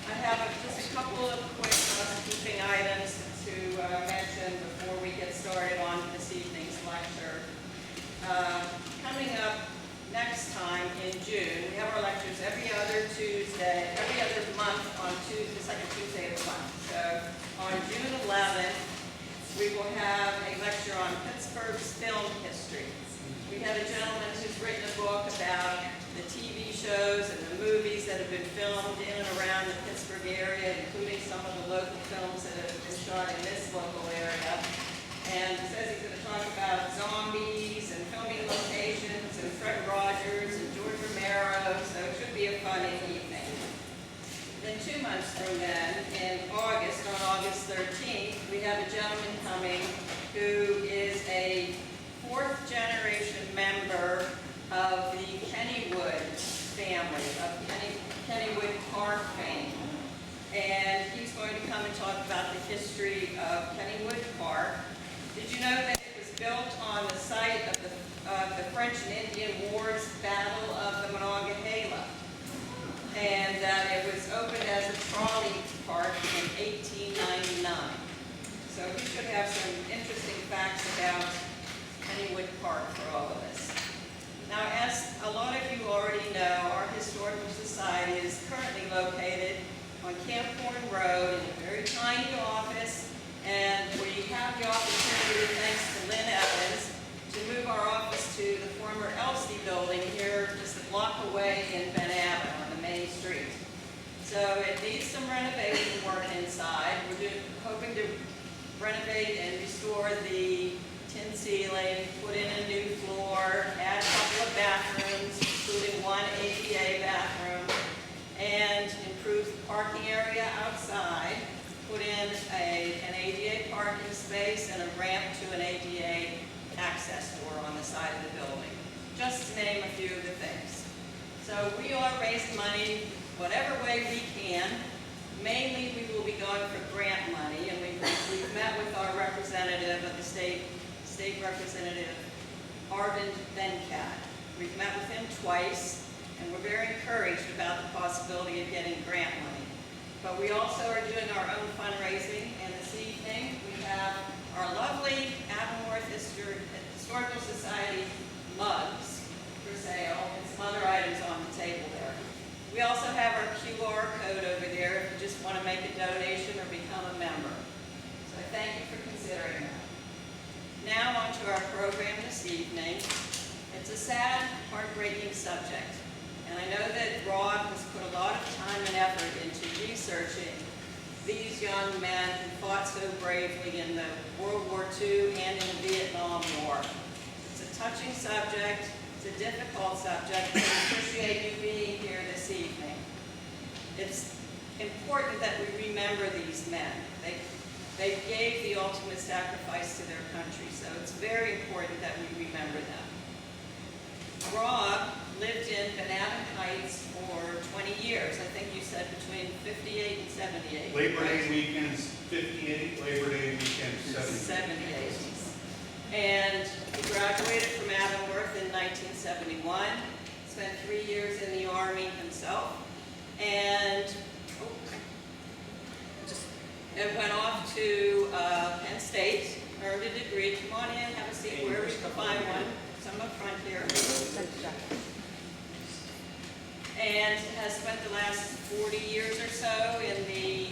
I have just a couple of quick housekeeping items to mention before we get started on this evening's lecture. Coming up next time in June, we have our lectures every other month on the second Tuesday of the month. So on June 11th, we will have a lecture on Pittsburgh's film history. We have a gentleman who's written a book about the TV shows and the movies that have been filmed in and around the Pittsburgh area, including some of the local films that have been shot in this local area. And he says he's going to talk about zombies and filming locations and Fred Rogers and George Romero, so it should be a fun evening. Then 2 months from then, in August, on August 13th, we have a gentleman coming who is a fourth-generation member of the Kennywood family, of Kennywood car fame. And he's going to come and talk about the history of Kennywood Park. Did you know that it was built on the site of the French and Indian Wars Battle of the Monongahela? And that it was opened as a trolley park in 1899. So we should have some interesting facts about Kennywood Park for all of us. Now, as a lot of you already know, our Historical Society is currently located on Camp Horn Road in a very tiny office, and we have the opportunity, thanks to Lynn Evans, to move our office to the former Elsie building here just a block away in Ben Avon on the main street. So it needs some renovation work inside. We're hoping to renovate and restore the tin ceiling, put in a new floor, add a couple of bathrooms, including one ADA bathroom, and improve the parking area outside, put in an ADA parking space and a ramp to an ADA access door on the side of the building, just to name a few of the things. So we are raising money whatever way we can. Mainly we will be going for grant money, and we've met with our representative of the state representative, Arvind Venkat. We've met with him twice, and we're very encouraged about the possibility of getting grant money. But we also are doing our own fundraising, and this evening we have our lovely Avonworth Historical Society mugs for sale and some other items on the table there. We also have our QR code over there if you just want to make a donation or become a member. So I thank you for considering that. Now on to our program this evening. It's a sad, heartbreaking subject. And I know that Rob has put a lot of time and effort into researching these young men who fought so bravely in the World War II and in the Vietnam War. It's a touching subject. It's a difficult subject. I appreciate you being here this evening. It's important that we remember these men. They gave the ultimate sacrifice to their country, so it's very important that we remember them. Rob lived in Ben Avon Heights for 20 years. I think you said between 58 and 78. Labor Day weekends 58, Labor Day weekends 78. And he graduated from Avonworth in 1971, spent 3 years in the Army himself, and went off to Penn State, earned a degree. Come on in, have a seat wherever you can find one. Some up front here. And has spent the last 40 years or so in the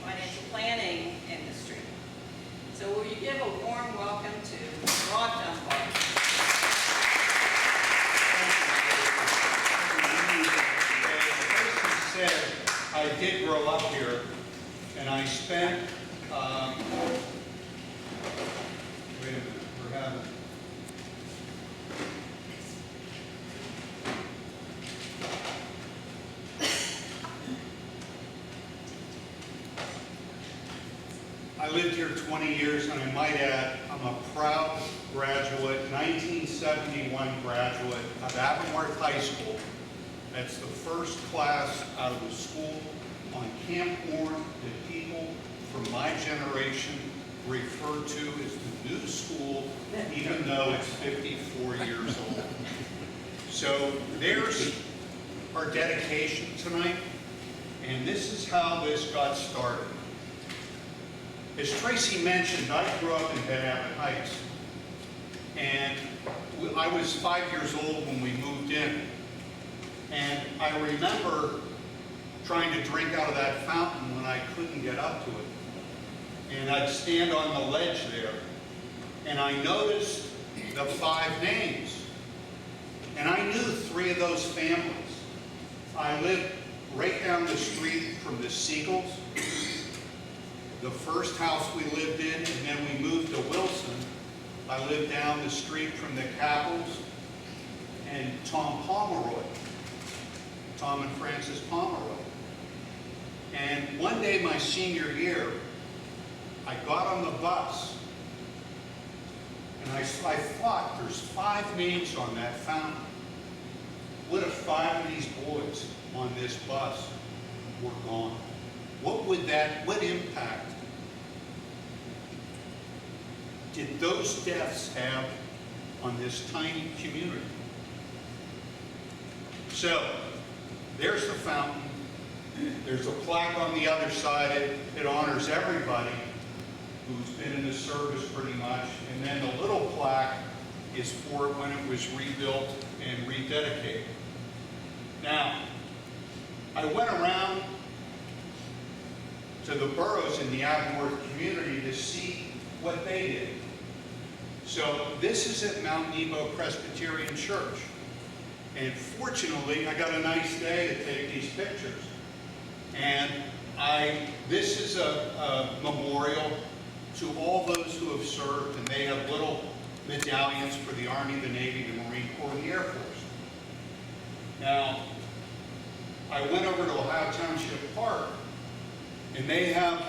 financial planning industry. So will you give a warm welcome to Rob Dunbar? As I said, I did grow up here, and I spent, wait a minute, we're having, I lived here 20 years, and I might add, I'm a proud graduate, 1971 graduate of Avonworth High School. That's the first class out of the school on Camp Horn that people from my generation refer to as the new school, even though it's 54 years old. So there's our dedication tonight. And this is how this got started. As Tracy mentioned, I grew up in Ben Avon Heights. And I was 5 years old when we moved in. And I remember trying to drink out of that fountain when I couldn't get up to it. And I'd stand on the ledge there. And I noticed the 5 names. And I knew 3 of those families. I lived right down the street from the Siegels, the first house we lived in, and then we moved to Wilson. I lived down the street from the Kappels and Tom Pomeroy, Tom and Francis Pomeroy. And one day my senior year, I got on the bus, and I thought, there's 5 names on that fountain. What if 5 of these boys on this bus were gone? What impact did those deaths have on this tiny community? So, there's the fountain. There's a plaque on the other side. It honors everybody who's been in the service pretty much. And then the little plaque is for when it was rebuilt and rededicated. Now, I went around to the boroughs in the Avonworth community to see what they did. So this is at Mount Nebo Presbyterian Church. And fortunately, I got a nice day to take these pictures. And this is a memorial to all those who have served, and they have little medallions for the Army, the Navy, the Marine Corps, and the Air Force. Now, I went over to Ohio Township Park, and they have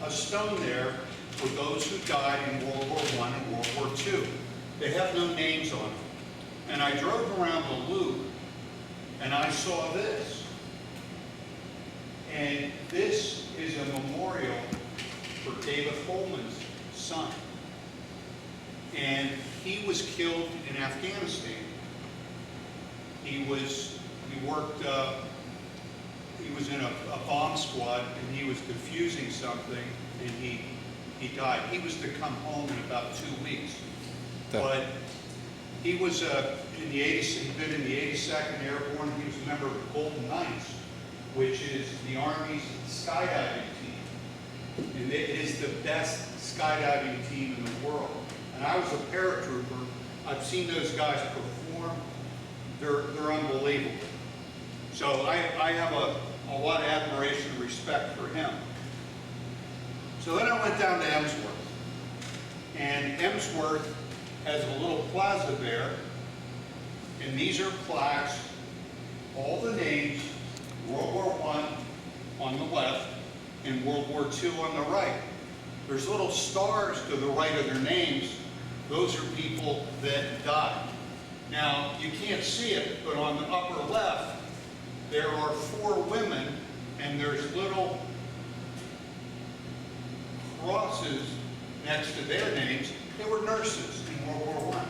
a stone there for those who died in World War I and World War II. They have no names on it. And I drove around the loop, and I saw this. And this is a memorial for David Holman's son. And he was killed in Afghanistan. He was in a bomb squad, and he was defusing something, and he died. He was to come home in about 2 weeks. But he was in the 80s, he'd been in the 82nd Airborne. He was a member of the Golden Knights, which is the Army's skydiving team. And it is the best skydiving team in the world. And I was a paratrooper. I've seen those guys perform. They're unbelievable. So I have a lot of admiration and respect for him. So then I went down to Emsworth. And Emsworth has a little plaza there. And these are plaques, all the names, World War I on the left and World War II on the right. There's little stars to the right of their names. Those are people that died. Now, you can't see it, but on the upper left, there are 4 women, and there's little crosses next to their names. They were nurses in World War I.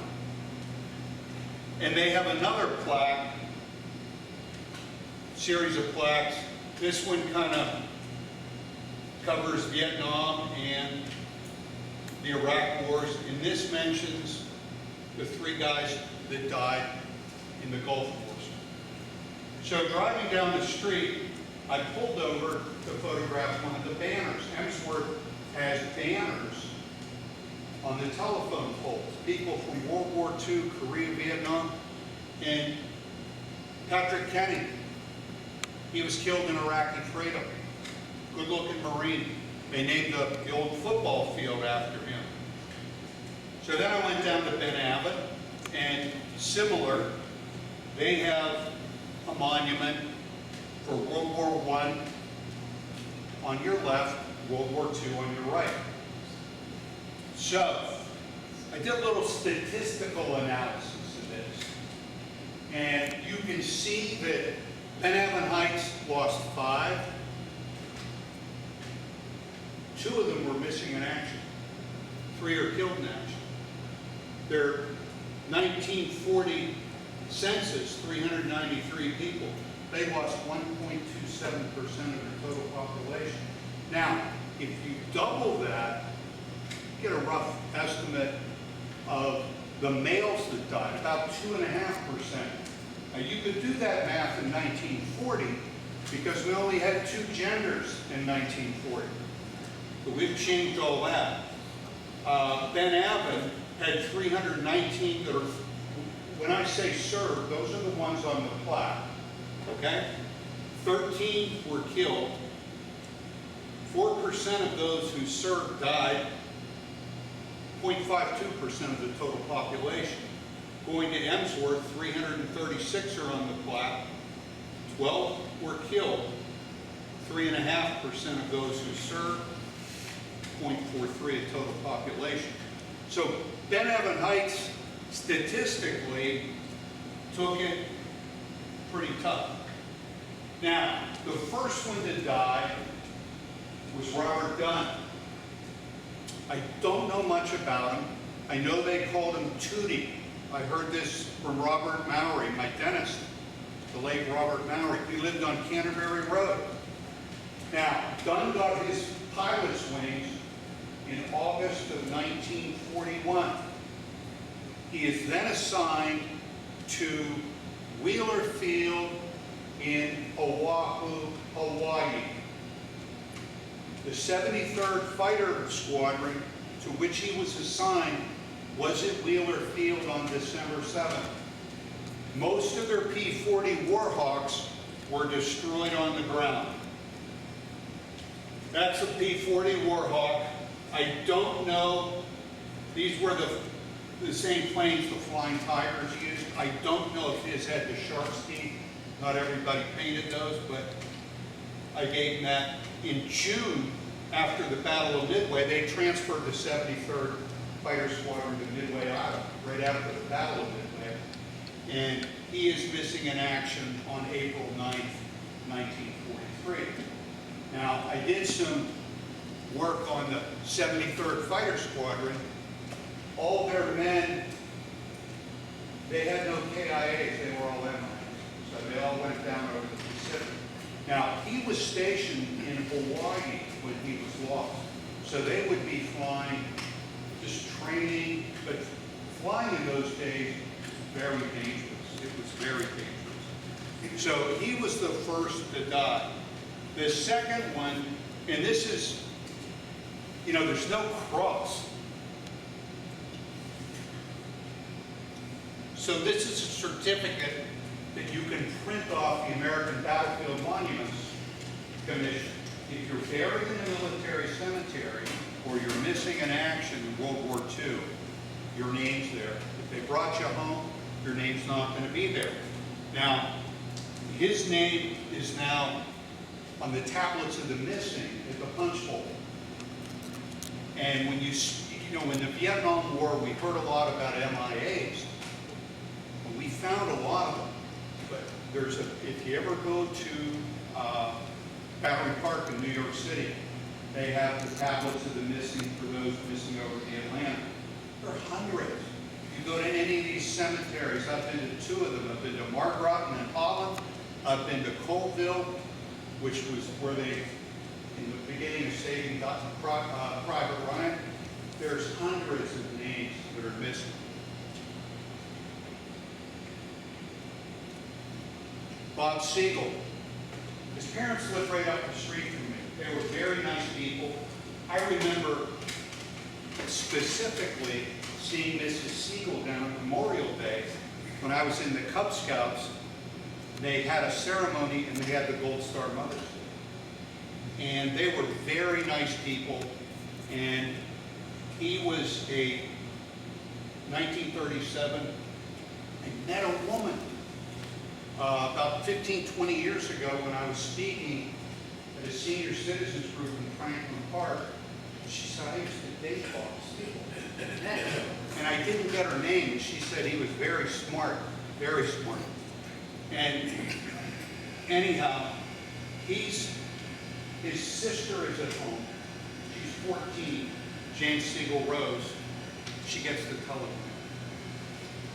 And they have another plaque, series of plaques. This one kind of covers Vietnam and the Iraq wars, and this mentions the 3 guys that died in the Gulf Wars. So driving down the street, I pulled over to photograph one of the banners. Emsworth has banners on the telephone poles. People from World War II, Korea, Vietnam, and Patrick Kenny. He was killed in Iraqi freedom. Good-looking Marine. They named the old football field after him. So then I went down to Ben Avon, and similar, they have a monument for World War I on your left, World War II on your right. So, I did a little statistical analysis of this. And you can see that Ben Avon Heights lost 5. 2 of them were missing in action. 3 are killed in action. Their 1940 census, 393 people. they lost 1.27% of their total population. Now, if you double that, you get a rough estimate of the males that died, about 2.5%. Now, you could do that math in 1940 because we only had 2 genders in 1940. But we've changed all that. Ben Avon had 319 that are, when I say served, those are the ones on the plaque, okay? 13 were killed. 4% of those who served died, 0.52% of the total population. Going to Avonworth, 336 are on the plaque. 12 were killed. 3.5% of those who served, 0.43 of total population. So Ben Avon Heights statistically took it pretty tough. Now, the first one to die was Robert Dunn. I don't know much about him. I know they called him Tootie. I heard this from Robert Mowry, my dentist, the late Robert Mowry. He lived on Canterbury Road. Now, Dunn got his pilot's wings in August of 1941. He is then assigned to Wheeler Field in Oahu, Hawaii. The 73rd Fighter Squadron, to which he was assigned, was at Wheeler Field on December 7th. Most of their P-40 Warhawks were destroyed on the ground. That's a P-40 Warhawk. I don't know, these were the same planes the Flying Tigers used. I don't know if his had the shark's teeth. Not everybody painted those, but I gave him that. In June, after the Battle of Midway, they transferred the 73rd Fighter Squadron to Midway Island, right after the Battle of Midway. And he is missing in action on April 9th, 1943. Now, I did some work on the 73rd Fighter Squadron. All their men, they had no KIAs, they were all MIAs. So they all went down over the Pacific. Now, he was stationed in Hawaii when he was lost. So they would be flying, just training, but flying in those days was very dangerous. It was very dangerous. So he was the first to die. The second one, and this is, you know, there's no cross. So this is a certificate that you can print off the American Battlefield Monuments Commission. If you're buried in a military cemetery or you're missing in action in World War II, your name's there. If they brought you home, your name's not going to be there. Now, his name is now on the tablets of the missing at the punch bowl. And when you know, in the Vietnam War, we heard a lot about MIAs. And we found a lot of them. But there's if you ever go to Battery Park in New York City, they have the tablets of the missing for those missing over the Atlantic. There are hundreds. If you go to any of these cemeteries, I've been to 2 of them. I've been to Margraten in Holland. I've been to Colville, which was where they, in the beginning of Saving Private Ryan, there's hundreds of names that are missing. Bob Siegel. His parents lived right up the street from me. They were very nice people. I remember specifically seeing Mrs. Siegel down at Memorial Day when I was in the Cub Scouts. They had a ceremony and they had the Gold Star Mother's Day. And they were very nice people. And he was a 1937, I met a woman about 15, 20 years ago when I was speaking at a senior citizens group in Franklin Park. She said, I used to date Bob Siegel. And I didn't get her name, and she said he was very smart, very smart. And anyhow, his sister is at home. She's 14, Jane Siegel Rose. She gets the telegram.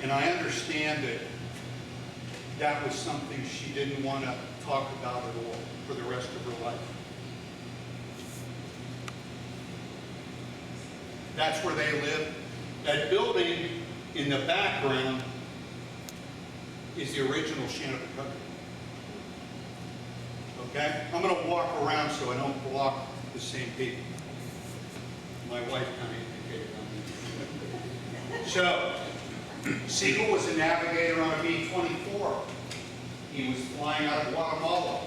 And I understand that that was something she didn't want to talk about at all for the rest of her life. That's where they live. That building in the background is the original Shanapatuck. Okay? I'm going to walk around so I don't block the same people. My wife kind of indicated on me. So, Siegel was a navigator on a B-24. He was flying out of Guatemala,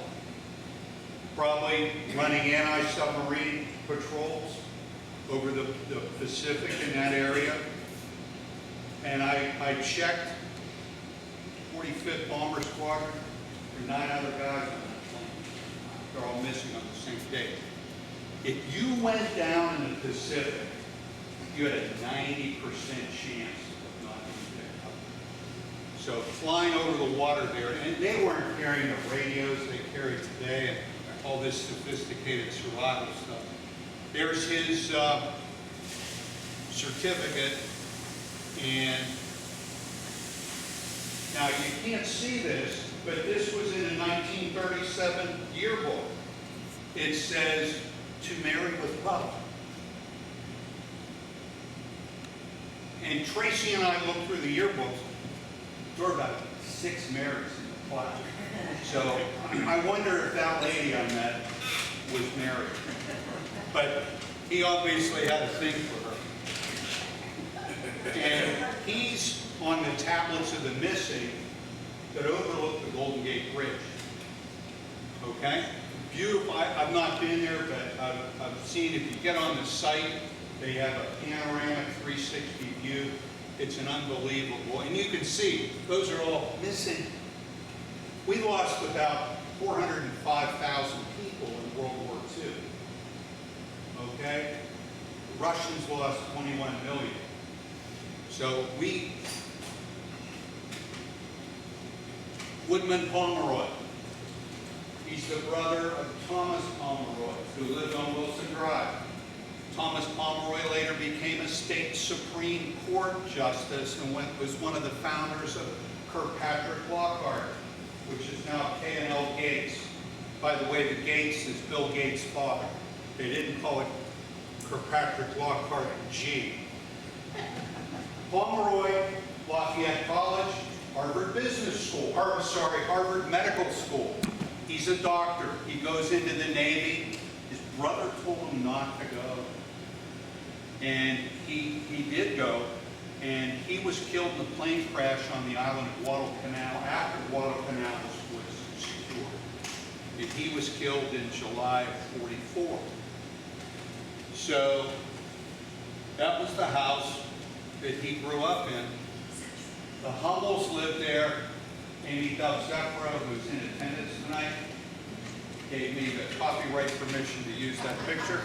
probably running anti-submarine patrols over the Pacific in that area. And I checked 45th Bomber Squadron. There are 9 other guys on that plane. They're all missing on the same day. If you went down in the Pacific, you had a 90% chance of not being picked up. So flying over the water there, and they weren't carrying the radios they carry today and all this sophisticated survival stuff. There's his certificate, and now you can't see this, but this was in a 1937 yearbook. It says, "To marry with love." And Tracy and I looked through the yearbooks. There were about 6 marries in the class. So I wonder if that lady I met was married. But he obviously had a thing for her. And he's on the tablets of the missing that overlook the Golden Gate Bridge. Okay? Beautiful. I've not been there, but I've seen, if you get on the site, they have a panoramic 360 view. It's an unbelievable, and you can see, those are all missing. We lost about 405,000 people in World War II. Okay? The Russians lost 21 million. So Woodman Pomeroy. He's the brother of Thomas Pomeroy, who lived on Wilson Drive. Thomas Pomeroy later became a state Supreme Court justice and was one of the founders of Kirkpatrick Lockhart, which is now K&L Gates. By the way, the Gates is Bill Gates' father. They didn't call it Kirkpatrick Lockhart G. Pomeroy, Lafayette College, Harvard Business School, Harvard Medical School. He's a doctor. He goes into the Navy. His brother told him not to go. And he did go, and he was killed in a plane crash on the island of Guadalcanal after Guadalcanal was secured. And he was killed in July of '44. So that was the house that he grew up in. The Hummels lived there. Amy Dubzepro, who's in attendance tonight, gave me the copyright permission to use that picture.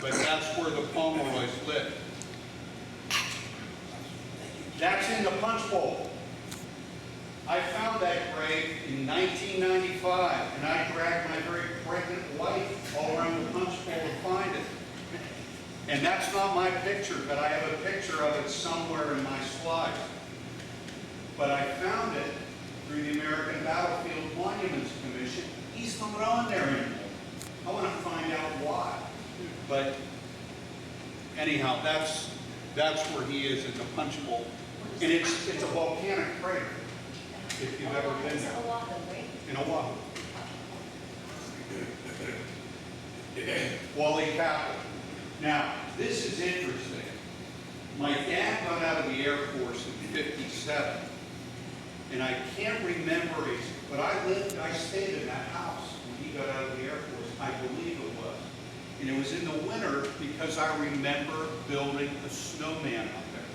But that's where the Pomeroys lived. That's in the punch bowl. I found that grave in 1995, and I dragged my very pregnant wife all around the punch bowl to find it. And that's not my picture, but I have a picture of it somewhere in my slides. But I found it through the American Battlefield Monuments Commission. He's not on there anymore. I want to find out why. But anyhow, that's where he is in the punch bowl. And it's a volcanic crater, if you've ever been there. In Oahu. Wally Kappel. Now, this is interesting. My dad got out of the Air Force in '57. And I can't remember, but I stayed in that house when he got out of the Air Force, I believe it was. And it was in the winter because I remember building a snowman up there.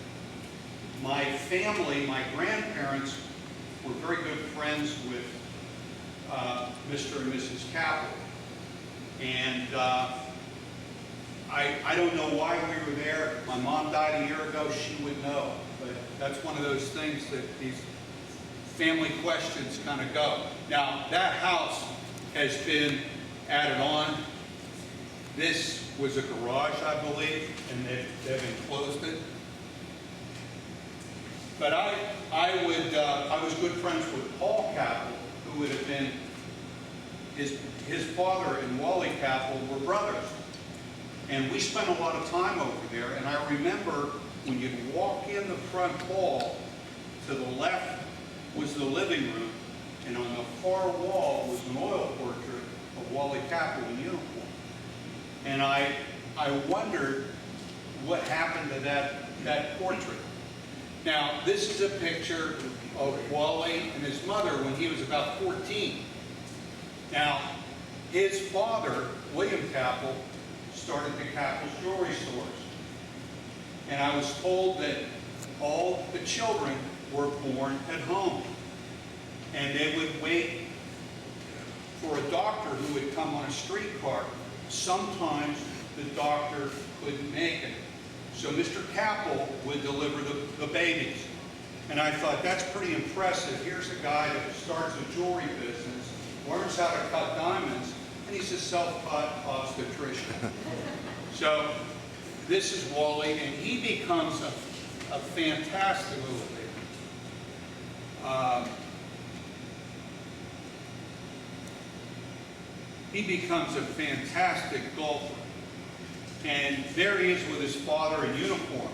My family, my grandparents, were very good friends with Mr. and Mrs. Kappel. And I don't know why we were there. My mom died a year ago, she would know. But that's one of those things that these family questions kind of go. Now, that house has been added on. This was a garage, I believe, and they've enclosed it. But I was good friends with Paul Kappel, who would have been, his father and Wally Kappel were brothers. And we spent a lot of time over there, and I remember when you'd walk in the front hall, to the left was the living room, and on the far wall was an oil portrait of Wally Kappel in uniform. And I wondered what happened to that portrait. Now, this is a picture of Wally and his mother when he was about 14. Now, his father, William Kappel, started the Kappel's jewelry stores. And I was told that all the children were born at home. And they would wait for a doctor who would come on a streetcar. Sometimes the doctor couldn't make it. So Mr. Kappel would deliver the babies. And I thought, that's pretty impressive. Here's a guy that starts a jewelry business, learns how to cut diamonds, and he's a self-taught obstetrician. So this is Wally, and he becomes a fantastic little baby. He becomes a fantastic golfer. And there he is with his father in uniform.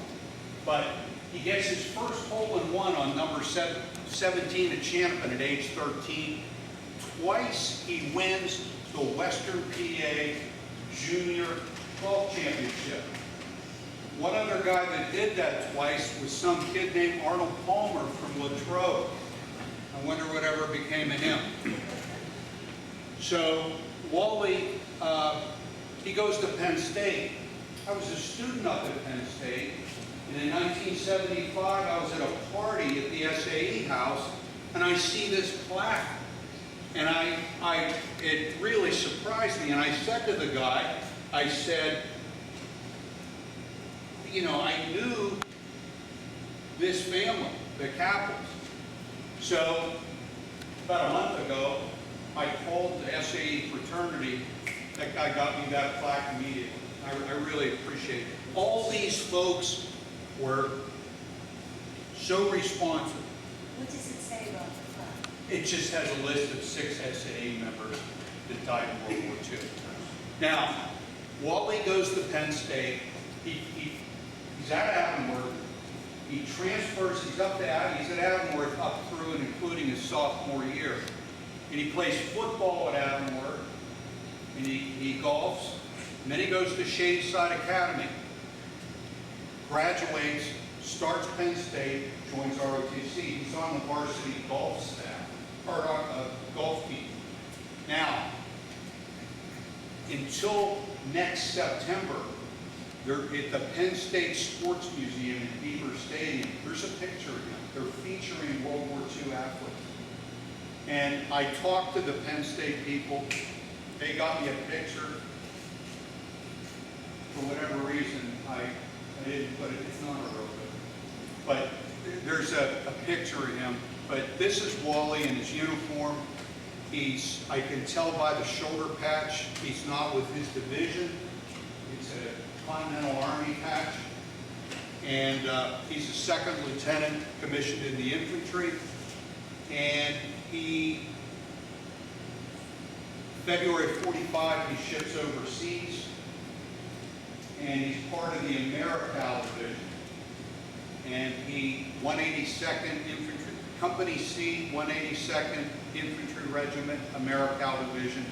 But he gets his first hole-in-one on number 17 at Champion at age 13. Twice he wins the Western PA Junior Golf Championship. One other guy that did that twice was some kid named Arnold Palmer from Latrobe. I wonder whatever became of him. So Wally, he goes to Penn State. I was a student up at Penn State, and in 1975 I was at a party at the SAE house, and I see this plaque, and it really surprised me, and I said to the guy, I said, you know, I knew this family, the Kappels. So about a month ago, I called the SAE fraternity. That guy got me that plaque immediately. I really appreciate it. All these folks were so responsive. What does it say about the plaque? It just has a list of 6 SAE members that died in World War II. Now, Wally goes to Penn State. He's at Avonworth. He transfers, he's at Avonworth up through and including his sophomore year. And he plays football at Avonworth, and he golfs, and then he goes to Shadeside Academy, graduates, starts Penn State, joins ROTC. He's on the varsity golf staff, or golf team. Now, until next September, they're at the Penn State Sports Museum in Beaver Stadium. There's a picture of him. They're featuring World War II athletes. And I talked to the Penn State people. They got me a picture. For whatever reason, I didn't put it. It's not a real good. But there's a picture of him. But this is Wally in his uniform. I can tell by the shoulder patch, he's not with his division. It's a Continental Army patch. And he's a second lieutenant commissioned in the infantry. And February 45, he ships overseas, and he's part of the AmeriCal division. And he, 182nd Infantry, Company C, 182nd Infantry Regiment, AmeriCal division.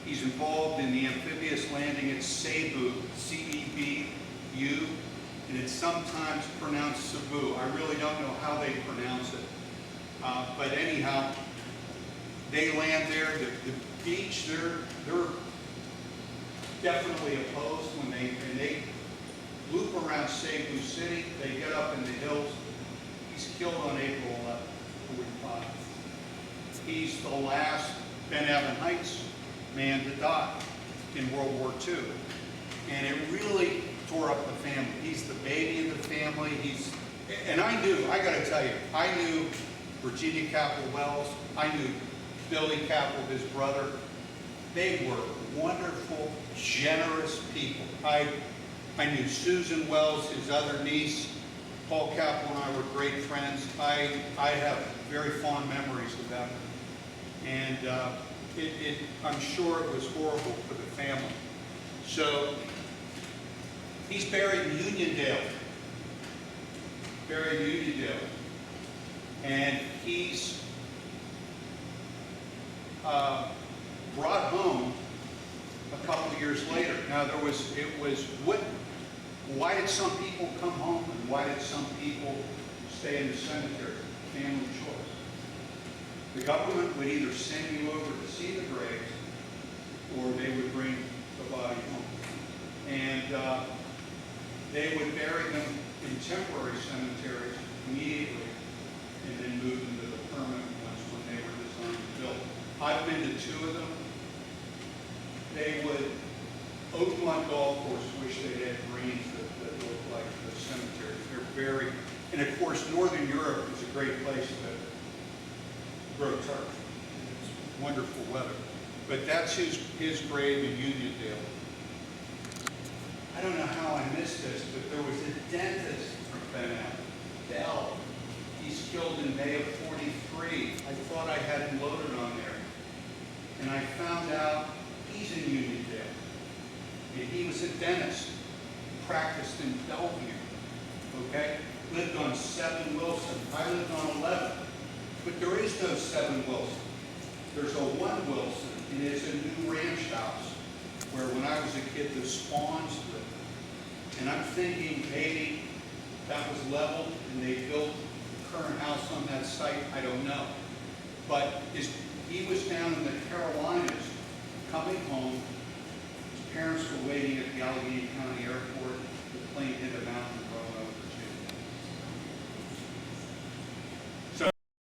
He's involved in the amphibious landing at Cebu, C-E-B-U, and it's sometimes pronounced Cebu. I really don't know how they pronounce it. But anyhow, they land there. The beach, they're definitely opposed when they loop around Cebu City. They get up in the hills. He's killed on April 11th, 45. He's the last Ben Avon Heights man to die in World War II. And it really tore up the family. He's the baby in the family. And I got to tell you, I knew Virginia Kappel Wells. I knew Billy Kappel, his brother. They were wonderful, generous people. I knew Susan Wells, his other niece. Paul Kappel and I were great friends. I have very fond memories of them. And I'm sure it was horrible for the family. So he's buried in Uniondale. Buried in Uniondale. And he's brought home a couple of years later. Now why did some people come home and why did some people stay in the cemetery? Family choice. The government would either send you over to see the graves or they would bring the body home. And they would bury them in temporary cemeteries immediately and then move them to the permanent ones when they were designed and built. I've been to 2 of them. They would, Oakmont Golf Course, wish they had greens that look like the cemeteries. They're very, and of course, Northern Europe is a great place to grow turf. It's wonderful weather. But that's his grave in Uniondale. I don't know how I missed this, but there was a dentist from Ben Avon, Dell. He's killed in May of '43. I thought I had him loaded on there. And I found out he's in Uniondale. And he was a dentist, practiced in Bellevue, okay? Lived on 7 Wilson. I lived on 11. But there is no 7 Wilson. There's a 1 Wilson, and it's a new ranch house where when I was a kid, the Spawns lived. And I'm thinking maybe that was leveled and they built the current house on that site. I don't know. But he was down in the Carolinas coming home. His parents were waiting at the Allegheny County Airport. The plane hit a mountain in Roanoke.